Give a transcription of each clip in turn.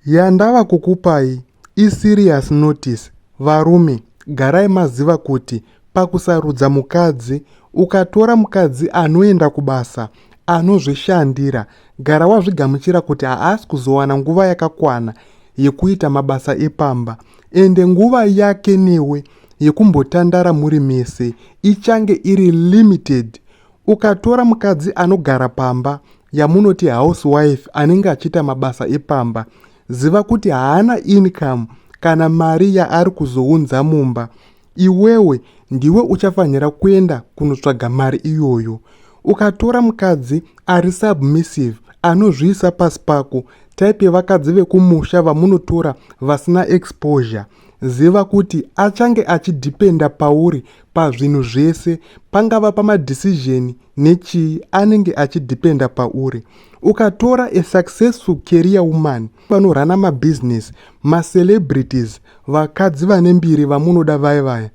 Yandava kukupai iserious notice. Varume, garai maziva kuti pakusarudza mukadzi, ukatora mukadzi anoenda kubasa, anozvishandira, gara wazvigamuchira kuti haasi kuzowana nguva yakakwana yekuita mabasa epamba, ende nguva yake newe yekumbotandara muri mese ichange iri limited. Ukatora mukadzi anogara pamba, yamunoti housewife, anenge achiita mabasa epamba, ziva kuti haana income kana mari yaari kuzounza mumba. Iwewe ndiwe uchafanira kuenda kunotsvaga mari iyoyo. Ukatora mukadzi ari submissive, anozviisa pasi pako, type yevakadzi vekumusha vamunotora vasina exposure, ziva kuti achange achidhipenda pauri pazvinhu zvese, pangava pamadecision nechii, anenge achidhipenda pauri. Ukatora a successful career woman, vanorana mabusiness, macelebrities, vakadzi vane mbiri vamunoda vaya,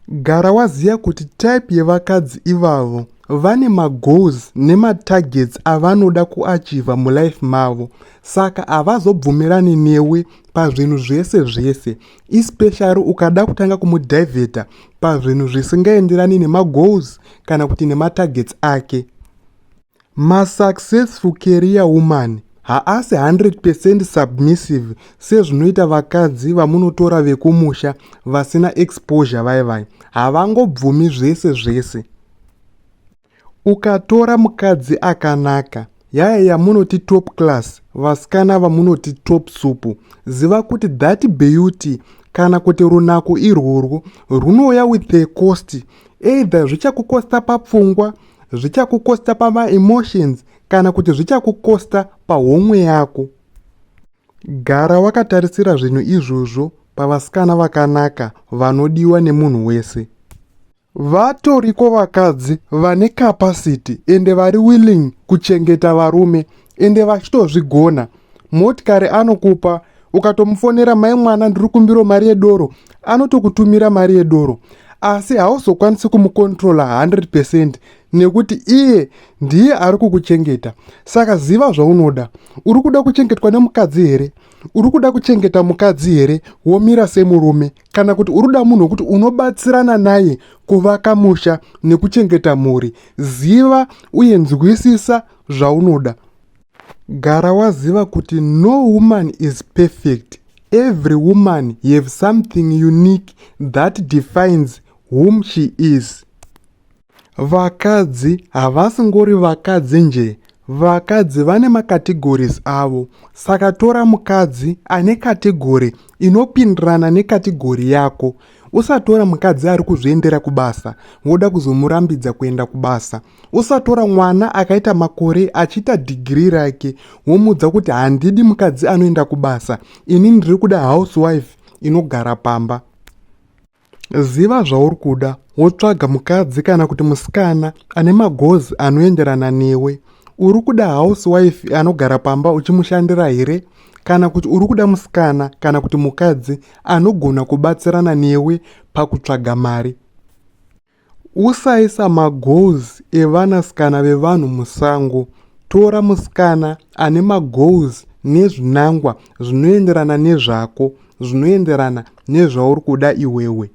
gara waziya kuti type yevakadzi ivavo vane magoals nematargets avanoda kuachiva mulife mavo, saka havazobvumirani newe pazvinhu zvese, especially ukada kutanga kumudivheta pazvinhu zvisingaenderani nemagoals kana kuti nematargets ake. Masuccessful career woman haasi 100% submissive sezvinoita vakadzi vamunotora vekumusha vasina exposure vai, havangobvumi zvese. Ukatora mukadzi akanaka, yaya yamunoti top class, vasikana vamunoti top supu, ziva kuti that beauty kana kuti runako irworwo runouya with the cost. Either zvichakukosta papfungwa, zvichakukosta pama-emotions, kana kuti zvichakukosta pahomwe yako. Gara wakatarisira zvinhu izvozvo pavasikana vakanaka vanodiwa nemunhu wese. Vatoriko vakadzi vane capacity ende vari willing kuchengeta varume ende vachitozvigona. Motikari anokupa, ukatomufonera mai mwana ndiri kumbiro mari yedoro, anotokutumira mari yedoro, asi hauzokwanisi kumukontrola 100% nekuti iye ndiye ari kukuchengeta. Saka ziva zvaunoda. Uri kuda kuchengetwa nemukadzi here? Uri kuda kuchengeta mukadzi here womira semurume? Kana kuti uri kuda munhu wekuti unobatsirana naye kuvaka musha nekuchengeta mhuri? Ziva uye nzwisisa zvaunoda. Gara waziva kuti no woman is perfect. Every woman have something unique that defines whom she is. Vakadzi havasingori vakadzi nje, vakadzi vane makategories avo. Saka tora mukadzi ane kategori inopindirana nekategori yako. Usatora mukadzi ari kuzviendera kubasa, woda kuzomurambidza kuenda kubasa. Usatora mwana akaita makore achiita degree rake, womudza kuti handidi mukadzi anoenda kubasa, ini ndiri kuda housewife inogara pamba. Ziva zvauri kuda, wotsvaga mukadzi kana kuti musikana ane magoals anoenderana newe. Uri kuda housewife anogara pamba uchimushandira here? Kana kuti uri kuda musikana kana kuti mukadzi anogona kubatsirana newe pakutsvaga mari? Usaisa magoals evanasikana vevanhu musango. Tora musikana ane magoals nezvinangwa zvinoenderana nezvako, zvinoenderana nezvauri kuda iwewe.